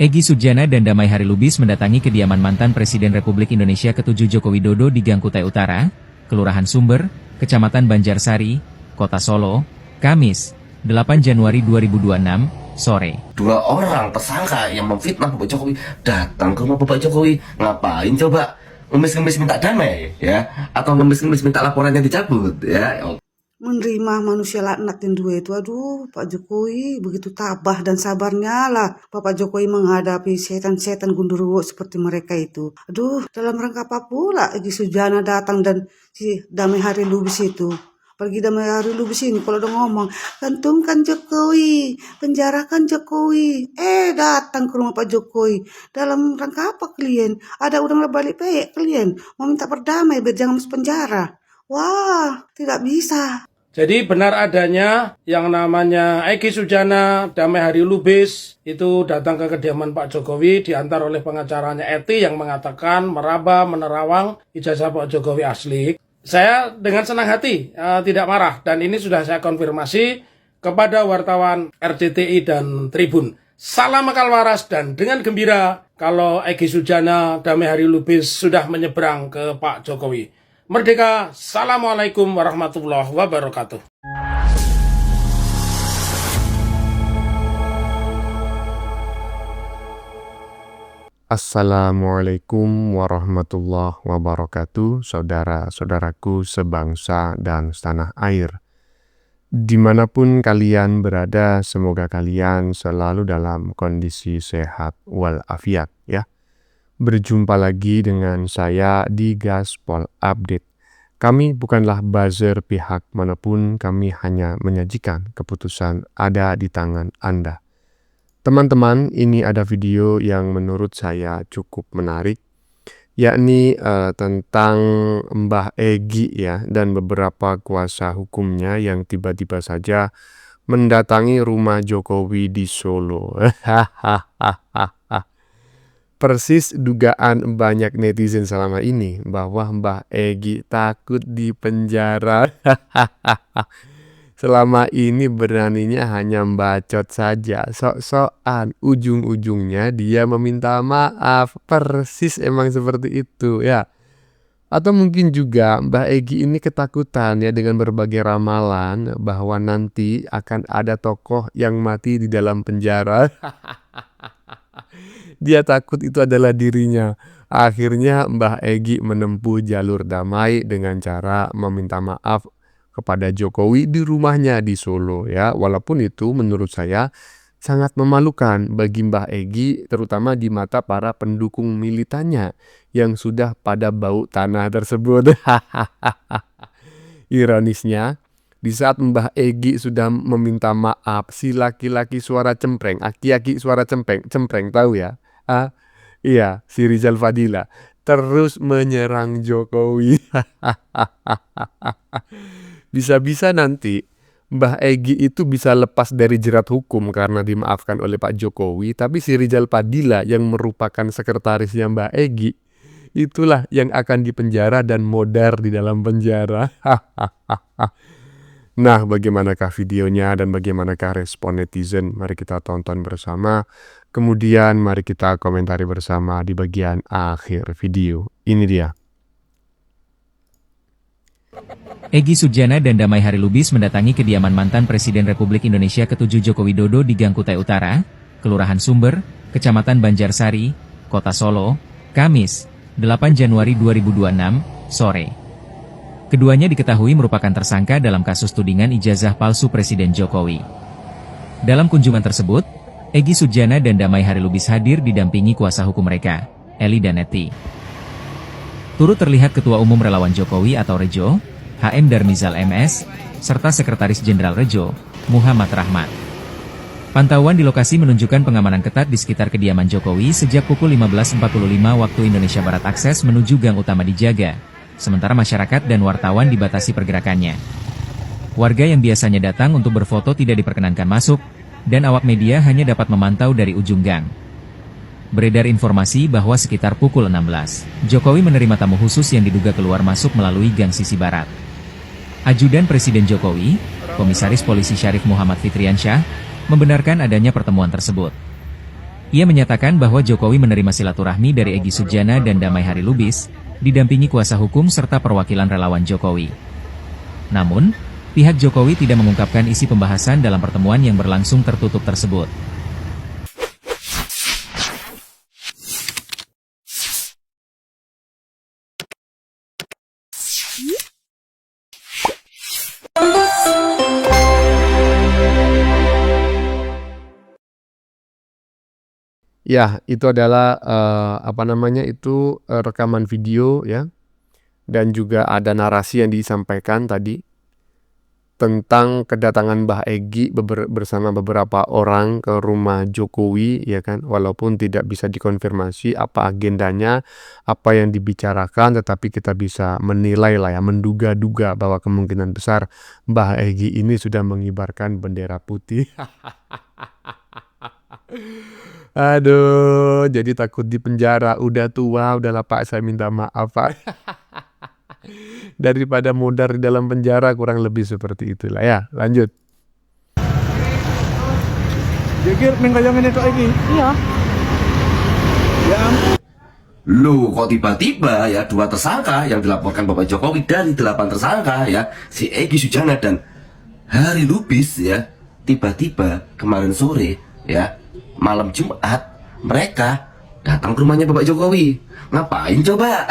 Egy Sujana dan Damai Hari Lubis mendatangi kediaman mantan Presiden Republik Indonesia ke-7 Joko Widodo di Gang Kutai Utara, Kelurahan Sumber, Kecamatan Banjarsari, Kota Solo, Kamis, 8 Januari 2026, sore. Dua orang tersangka yang memfitnah Bapak Jokowi datang ke rumah Bapak Jokowi. Ngapain coba? Ngemis-ngemis minta damai, ya? Atau ngemis-ngemis minta laporannya dicabut, ya? Menerima manusia laknat yang dua itu, aduh Pak Jokowi begitu tabah dan sabarnya lah Bapak Jokowi menghadapi setan-setan gundurwo seperti mereka itu. Aduh, dalam rangka apa pula Egy Sujana datang dan si Damai Hari Lubis itu. Pergi Damai Hari Lubis ini kalau udah ngomong, gantungkan Jokowi, penjarakan Jokowi. Datang ke rumah Pak Jokowi. Dalam rangka apa kalian? Ada udang balik peyek kalian? Mau minta berdamai biar jangan masuk penjara. Wah, tidak bisa. Jadi benar adanya yang namanya Egy Sujana, Damai Hari Lubis itu datang ke kediaman Pak Jokowi diantar oleh pengacaranya Eti yang mengatakan meraba menerawang ijazah Pak Jokowi asli. Saya dengan senang hati tidak marah dan ini sudah saya konfirmasi kepada wartawan RCTI dan Tribun. Salam akal waras dan dengan gembira kalau Egy Sujana, Damai Hari Lubis sudah menyeberang ke Pak Jokowi. Merdeka, Assalamualaikum warahmatullahi wabarakatuh. Assalamualaikum warahmatullahi wabarakatuh, saudara-saudaraku sebangsa dan setanah air. Dimanapun kalian berada, semoga kalian selalu dalam kondisi sehat walafiat ya. Berjumpa lagi dengan saya di Gaspol Update. Kami bukanlah buzzer pihak manapun, kami hanya menyajikan keputusan ada di tangan Anda. Teman-teman, ini ada video yang menurut saya cukup menarik, yakni tentang Mbah Egy ya, dan beberapa kuasa hukumnya yang tiba-tiba saja mendatangi rumah Jokowi di Solo. Persis dugaan banyak netizen selama ini bahwa Mbah Egy takut dipenjara. Selama ini beraninya hanya bacot saja, sok-sokan, ujung-ujungnya dia meminta maaf. Persis emang seperti itu ya. Atau mungkin juga Mbah Egy ini ketakutan ya dengan berbagai ramalan bahwa nanti akan ada tokoh yang mati di dalam penjara. Dia takut itu adalah dirinya. Akhirnya Mbah Egy menempuh jalur damai dengan cara meminta maaf kepada Jokowi di rumahnya di Solo ya. Walaupun itu menurut saya sangat memalukan bagi Mbah Egy, terutama di mata para pendukung militannya yang sudah pada bau tanah tersebut. Ironisnya, di saat Mbah Egy sudah meminta maaf, si laki-laki suara cempreng, aki-aki suara cempreng tahu ya? Iya, si Rizal Fadila terus menyerang Jokowi. Bisa-bisa nanti Mbah Egy itu bisa lepas dari jerat hukum karena dimaafkan oleh Pak Jokowi, tapi si Rizal Fadila yang merupakan sekretarisnya Mbah Egy itulah yang akan dipenjara dan modar di dalam penjara. Nah, bagaimanakah videonya dan bagaimanakah respon netizen? Mari kita tonton bersama. Kemudian mari kita komentari bersama di bagian akhir video. Ini dia. Egy Sujana dan Damai Hari Lubis mendatangi kediaman mantan Presiden Republik Indonesia ke-7 Joko Widodo di Gang Kutai Utara, Kelurahan Sumber, Kecamatan Banjarsari, Kota Solo, Kamis, 8 Januari 2026, sore. Keduanya diketahui merupakan tersangka dalam kasus tudingan ijazah palsu Presiden Jokowi. Dalam kunjungan tersebut, Egy Sujana dan Damai Hari Lubis hadir didampingi kuasa hukum mereka, Eli dan Eti. Turut terlihat Ketua Umum Relawan Jokowi atau Rejo, HM Darmizal MS, serta Sekretaris Jenderal Rejo, Muhammad Rahmat. Pantauan di lokasi menunjukkan pengamanan ketat di sekitar kediaman Jokowi sejak pukul 15.45 waktu Indonesia Barat. Akses menuju gang utama dijaga, sementara masyarakat dan wartawan dibatasi pergerakannya. Warga yang biasanya datang untuk berfoto tidak diperkenankan masuk, dan awak media hanya dapat memantau dari ujung gang. Beredar informasi bahwa sekitar pukul 16, Jokowi menerima tamu khusus yang diduga keluar masuk melalui gang sisi barat. Ajudan Presiden Jokowi, Komisaris Polisi Syarif Muhammad Fitriansyah, membenarkan adanya pertemuan tersebut. Ia menyatakan bahwa Jokowi menerima silaturahmi dari Egy Sujana dan Damai Hari Lubis, didampingi kuasa hukum serta perwakilan relawan Jokowi. Namun, pihak Jokowi tidak mengungkapkan isi pembahasan dalam pertemuan yang berlangsung tertutup tersebut. Ya, itu adalah rekaman video ya, dan juga ada narasi yang disampaikan tadi tentang kedatangan Mbah Egy bersama beberapa orang ke rumah Jokowi, ya kan, walaupun tidak bisa dikonfirmasi apa agendanya, apa yang dibicarakan, tetapi kita bisa menilai lah ya, menduga-duga bahwa kemungkinan besar Mbah Egy ini sudah mengibarkan bendera putih. Aduh, jadi takut di penjara. Udah tua, udahlah Pak, saya minta maaf Pak. Daripada modar di dalam penjara, kurang lebih seperti itulah ya. Lanjut. Jadi menggayangin itu lagi. Iya. Ya. Loh, kok tiba-tiba ya 2 tersangka yang dilaporkan Bapak Jokowi dari 8 tersangka ya, si Egy Sujana dan Hari Lubis ya, tiba-tiba kemarin sore ya, malam Jumat mereka datang ke rumahnya Bapak Jokowi. Ngapain coba?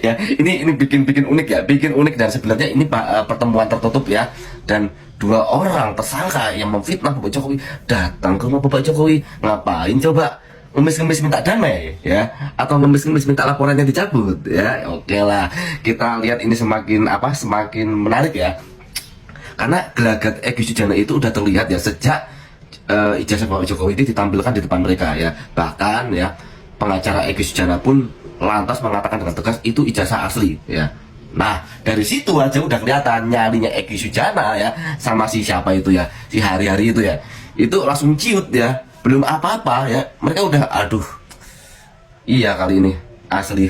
Ya, ini bikin unik ya, bikin unik. Dan sebenarnya ini pertemuan tertutup ya, dan 2 orang tersangka yang memfitnah Bapak Jokowi datang ke rumah Bapak Jokowi. Ngapain coba? Ngemis-ngemis minta damai ya, atau ngemis-ngemis minta laporannya dicabut ya. Oke lah, kita lihat ini semakin menarik ya, karena gelagat Egy Sujana itu udah terlihat ya sejak ijazah Bapak Jokowi itu ditampilkan di depan mereka ya. Bahkan ya, pengacara Egy Sujana pun lantas mengatakan dengan tegas itu ijazah asli ya. Nah, dari situ aja udah kelihatan nyalinya Egy Sujana ya sama si siapa itu ya, si Hari-Hari itu ya. Itu langsung ciut ya, belum apa-apa ya, mereka udah aduh. Iya kali ini asli.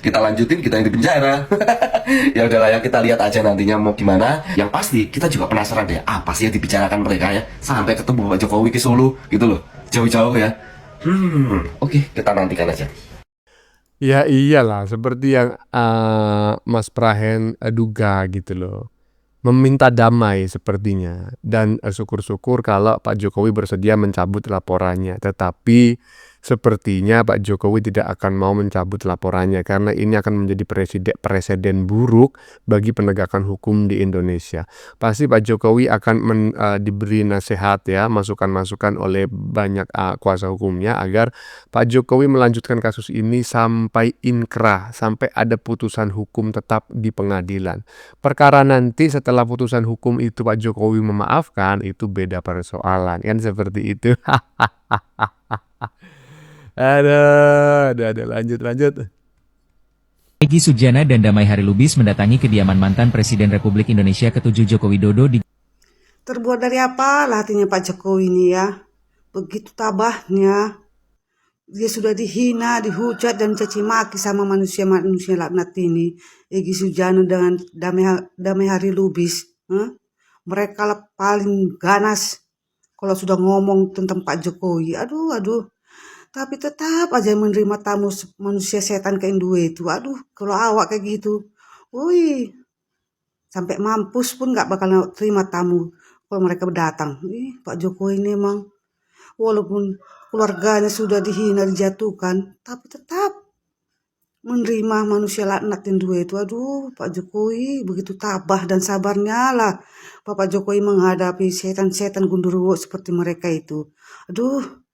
Kita lanjutin, kita yang di penjara. Ya udahlah ya, kita lihat aja nantinya mau gimana. Yang pasti kita juga penasaran deh, apa sih yang dibicarakan mereka ya sampai ketemu Bapak Jokowi ke Solo gitu loh, jauh-jauh ya. Oke, kita nantikan aja. Ya iyalah, seperti yang Mas Prahen duga gitu loh. Meminta damai sepertinya. Dan syukur-syukur kalau Pak Jokowi bersedia mencabut laporannya. Tetapi sepertinya Pak Jokowi tidak akan mau mencabut laporannya, karena ini akan menjadi presiden buruk bagi penegakan hukum di Indonesia. Pasti Pak Jokowi akan diberi nasihat ya, masukan-masukan oleh banyak kuasa hukumnya agar Pak Jokowi melanjutkan kasus ini sampai inkrah, sampai ada putusan hukum tetap di pengadilan. Perkara nanti setelah putusan hukum itu Pak Jokowi memaafkan, itu beda persoalan, kan seperti itu. Ada, lanjut. Egy Sujana dan Damai Hari Lubis mendatangi kediaman mantan Presiden Republik Indonesia ke-7 Joko Widodo di Terbuat dari apa lah hatinya Pak Jokowi ini ya? Begitu tabahnya. Dia sudah dihina, dihujat, dan caci maki sama manusia laknat ini. Egy Sujana dengan Damai Hari Lubis. Mereka lah paling ganas kalau sudah ngomong tentang Pak Jokowi. Aduh. Tapi tetap aja menerima tamu manusia setan kayak Indo itu. Aduh, kalau awak kayak gitu. Wih, sampai mampus pun gak bakal terima tamu kalau mereka datang. Pak Jokowi ini emang, walaupun keluarganya sudah dihina, dijatuhkan, tapi tetap menerima manusia laknat Indo itu. Aduh, Pak Jokowi begitu tabah dan sabarnya lah Bapak Jokowi menghadapi setan-setan gundurwo seperti mereka itu. Aduh,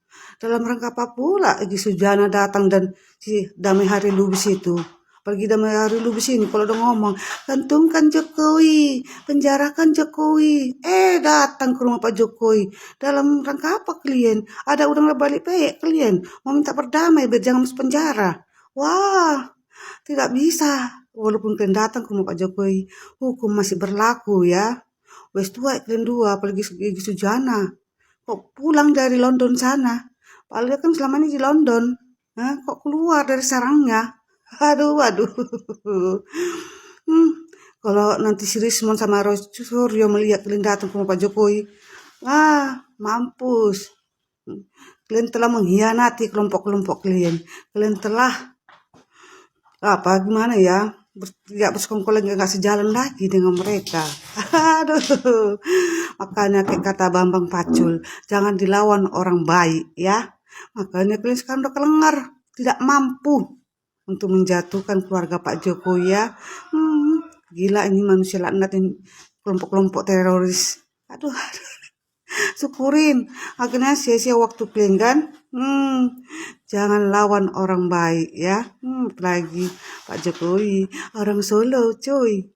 dalam rangka apa pula Egy Sujana datang dan si Damai Hari Lubis itu. Pergi Damai Hari Lubis ini kalau udah ngomong, gantungkan Jokowi, penjarakan Jokowi. Datang ke rumah Pak Jokowi. Dalam rangka apa kalian? Ada udang balik peyek kalian. Mau minta berdamai biar jangan masuk penjara. Wah, tidak bisa. Walaupun kalian datang ke rumah Pak Jokowi, hukum masih berlaku ya. Wes tua kalian dua, apalagi Egy Sujana. Kok pulang dari London sana? Padahal kan selama ini di London. Kok keluar dari sarangnya? Aduh. Kalau nanti si Rismon sama Roy Suryo melihat kalian datang ke rumah Pak Jokowi, mampus. Kalian telah mengkhianati kelompok-kelompok kalian. Kalian telah gimana ya? Tidak bersekongkol, nggak sejalan lagi dengan mereka. Aduh, makanya kayak kata Bambang Pacul, jangan dilawan orang baik ya. Makanya kalian sekarang udah kelengar, tidak mampu untuk menjatuhkan keluarga Pak Jokowi ya. Gila ini manusia laknat ini, kelompok-kelompok teroris. Aduh. Syukurin, akhirnya sia-sia waktu kalian kan. Jangan lawan orang baik ya. Apalagi Pak Jokowi, orang Solo cuy.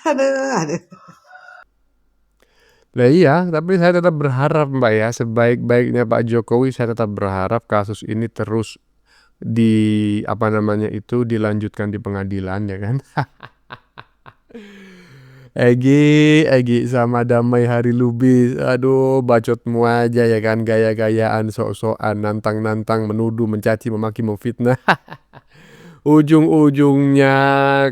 Aduh. Lah iya, tapi saya tetap berharap Mbak ya, sebaik-baiknya Pak Jokowi, saya tetap berharap kasus ini terus dilanjutkan di pengadilan ya kan. Egi sama Damai Hari Lubis, aduh bacotmu aja ya kan, gaya-gayaan, sok-sokan, nantang-nantang, menuduh, mencaci, memaki, memfitnah. Ujung-ujungnya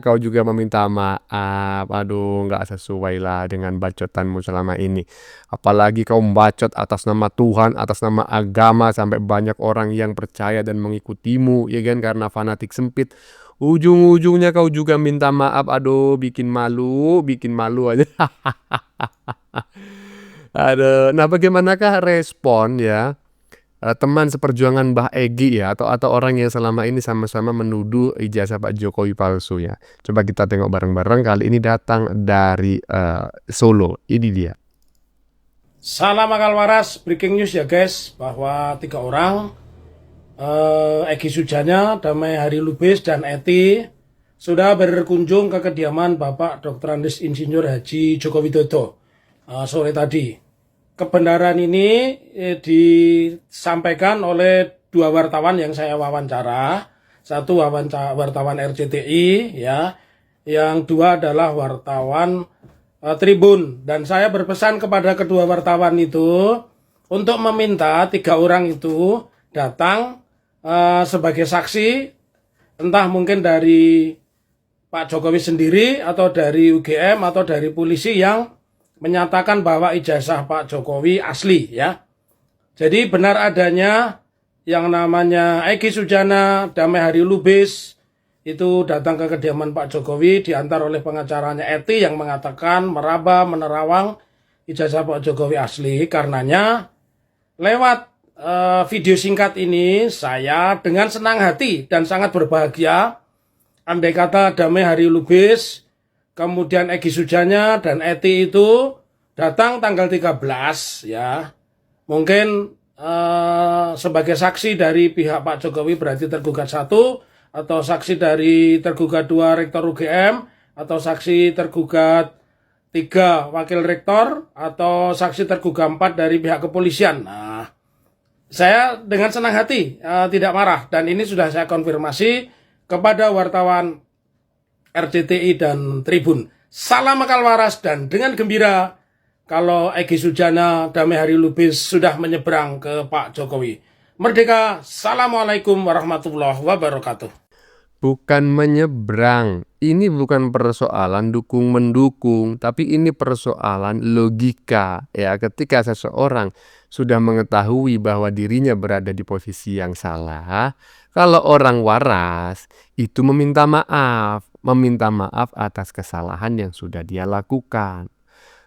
kau juga meminta maaf, aduh nggak sesuai lah dengan bacotanmu selama ini. Apalagi kau bacot atas nama Tuhan, atas nama agama, sampai banyak orang yang percaya dan mengikutimu, ya kan, karena fanatik sempit. Ujung-ujungnya kau juga minta maaf, aduh bikin malu aja. Aduh, nah bagaimanakah respon ya teman seperjuangan Mbah Egi ya, atau orang yang selama ini sama-sama menuduh ijazah Pak Jokowi palsu ya. Coba kita tengok bareng-bareng, kali ini datang dari Solo, ini dia. Salam akal waras, breaking news ya guys, bahwa 3 orang Egy Sujana, Damai Hari Lubis, dan Eti sudah berkunjung ke kediaman Bapak Dr. Andes Insinyur Haji Joko Widodo sore tadi. Kebenaran ini disampaikan oleh 2 wartawan yang saya wawancara. Satu wartawan RCTI ya, yang 2 adalah wartawan Tribun. Dan saya berpesan kepada kedua wartawan itu untuk meminta 3 orang itu datang sebagai saksi, entah mungkin dari Pak Jokowi sendiri atau dari UGM atau dari polisi yang menyatakan bahwa ijazah Pak Jokowi asli ya. Jadi benar adanya yang namanya Egy Sujana, Damai Hari Lubis itu datang ke kediaman Pak Jokowi diantar oleh pengacaranya Eti yang mengatakan meraba menerawang ijazah Pak Jokowi asli. Karenanya lewat video singkat ini saya dengan senang hati dan sangat berbahagia, andai kata Damai Hari Lubis, kemudian Egy Sujana dan Eti itu datang tanggal 13 ya. Mungkin sebagai saksi dari pihak Pak Jokowi berarti tergugat 1, atau saksi dari tergugat 2 rektor UGM, atau saksi tergugat 3 wakil rektor, atau saksi tergugat 4 dari pihak kepolisian. Nah, saya dengan senang hati tidak marah, dan ini sudah saya konfirmasi kepada wartawan RCTI dan Tribun. Salam akal waras, dan dengan gembira kalau Egy Sujana, Damai Hari Lubis sudah menyeberang ke Pak Jokowi. Merdeka, Assalamualaikum warahmatullahi wabarakatuh. Bukan menyeberang, ini bukan persoalan dukung-mendukung, tapi ini persoalan logika ya. Ketika seseorang sudah mengetahui bahwa dirinya berada di posisi yang salah, kalau orang waras itu meminta maaf atas kesalahan yang sudah dia lakukan.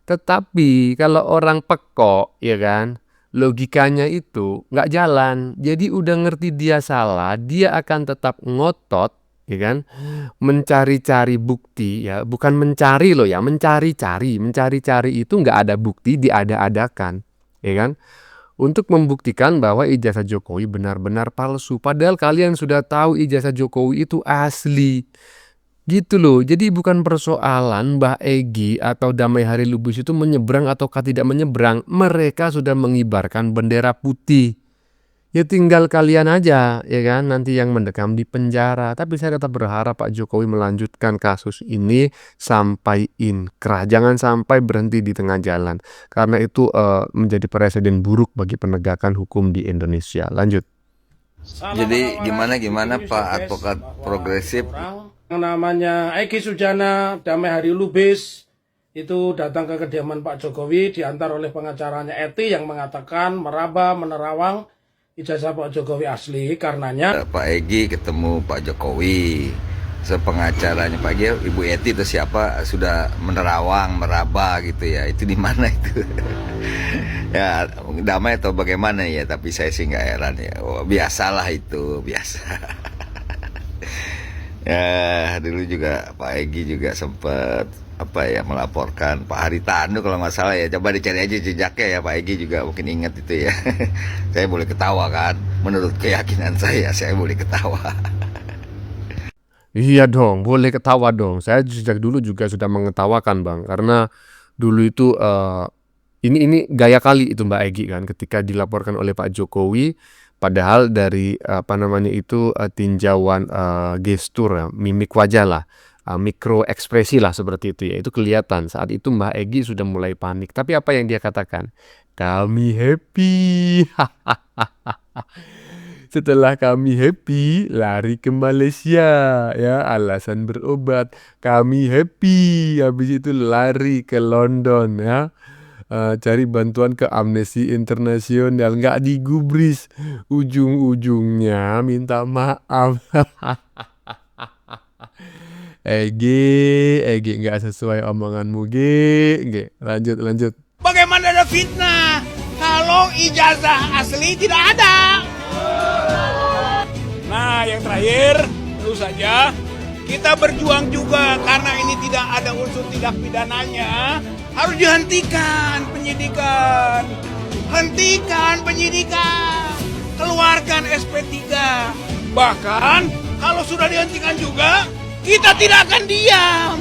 Tetapi kalau orang pekok ya kan, logikanya itu nggak jalan. Jadi udah ngerti dia salah, dia akan tetap ngotot ya kan, mencari-cari bukti ya, bukan mencari loh ya, mencari-cari itu nggak ada bukti, diada-adakan ya kan, untuk membuktikan bahwa ijazah Jokowi benar-benar palsu, padahal kalian sudah tahu ijazah Jokowi itu asli gitu loh. Jadi bukan persoalan Mbah Egi atau Damai Hari Lubis itu menyeberang ataukah tidak menyeberang, mereka sudah mengibarkan bendera putih. Ya tinggal kalian aja ya kan nanti yang mendekam di penjara. Tapi saya tetap berharap Pak Jokowi melanjutkan kasus ini sampai inkrah. Jangan sampai berhenti di tengah jalan. Karena itu menjadi presiden buruk bagi penegakan hukum di Indonesia. Lanjut. Jadi gimana Pak advokat progresif? Yang namanya Egy Sujana, Damai Hari Lubis itu datang ke kediaman Pak Jokowi diantar oleh pengacaranya Eti yang mengatakan meraba menerawang ijazah Pak Jokowi asli, karenanya Pak Egy ketemu Pak Jokowi. Sepengacaranya Pak Egy, Ibu Eti itu siapa sudah menerawang, meraba gitu ya. Itu di mana itu? Ya damai atau bagaimana ya? Tapi saya sih nggak heran ya. Oh, biasalah itu, biasa. Ya dulu juga Pak Egy juga sempat melaporkan Pak Haritanu kalau nggak salah ya. Coba dicari aja jejaknya ya, Pak Egy juga mungkin ingat itu ya. Saya boleh ketawa kan, menurut keyakinan saya boleh ketawa. Iya dong, boleh ketawa dong. Saya sejak dulu juga sudah mengetawakan Bang, karena dulu itu ini gaya kali itu Mbak Egy kan ketika dilaporkan oleh Pak Jokowi, padahal dari tinjauan gestur ya, mimik wajah lah, mikro ekspresi lah seperti itu ya, itu kelihatan saat itu Mbak Egy sudah mulai panik. Tapi apa yang dia katakan? Kami happy. Setelah kami happy, lari ke Malaysia ya, alasan berobat. Kami happy, habis itu lari ke London ya, cari bantuan ke Amnesty International, nggak digubris, ujung-ujungnya minta maaf. Egi nggak sesuai omonganmu, Ge. Lanjut. Bagaimana ada fitnah kalau ijazah asli tidak ada? Nah, yang terakhir, tentu saja kita berjuang juga karena ini tidak ada unsur tindak pidananya, harus dihentikan penyidikan. Hentikan penyidikan. Keluarkan SP3. Bahkan kalau sudah dihentikan juga, kita tidak akan diam.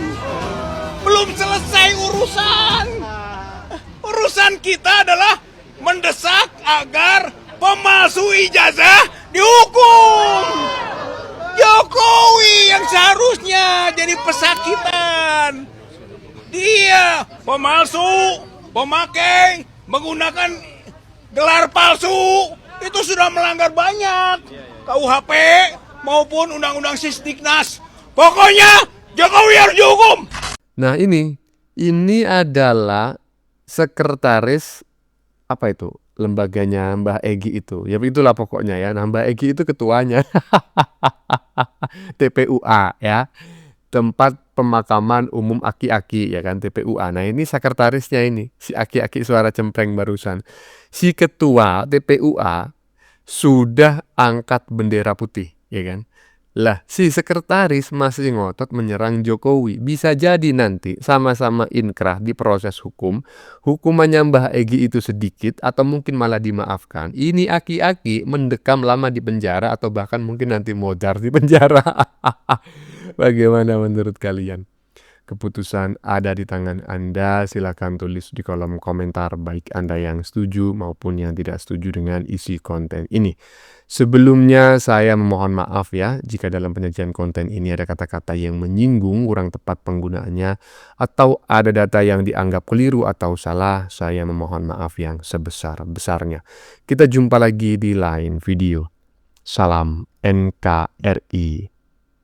Belum selesai urusan. Urusan kita adalah mendesak agar pemalsu ijazah dihukum. Jokowi yang seharusnya jadi pesakitan. Dia pemalsu, pemakai, menggunakan gelar palsu. Itu sudah melanggar banyak KUHP maupun Undang-Undang Sisdiknas. Pokoknya Jokowi harus dihukum. Nah ini adalah sekretaris lembaganya Mbah Egy itu. Ya itulah pokoknya ya. Nah Mbah Egy itu ketuanya. TPUA ya. Tempat pemakaman umum aki-aki ya kan, TPUA. Nah ini sekretarisnya ini, si aki-aki suara cempreng barusan. Si ketua TPUA sudah angkat bendera putih ya kan. Lah si sekretaris masih ngotot menyerang Jokowi. Bisa jadi nanti sama-sama inkrah di proses hukum, hukumannya Mbah Egy itu sedikit atau mungkin malah dimaafkan. Ini aki-aki mendekam lama di penjara atau bahkan mungkin nanti modar di penjara. Bagaimana menurut kalian? Keputusan ada di tangan Anda. Silakan tulis di kolom komentar baik Anda yang setuju maupun yang tidak setuju dengan isi konten ini. Sebelumnya saya memohon maaf ya jika dalam penyajian konten ini ada kata-kata yang menyinggung, kurang tepat penggunaannya, atau ada data yang dianggap keliru atau salah. Saya memohon maaf yang sebesar-besarnya. Kita jumpa lagi di lain video. Salam NKRI.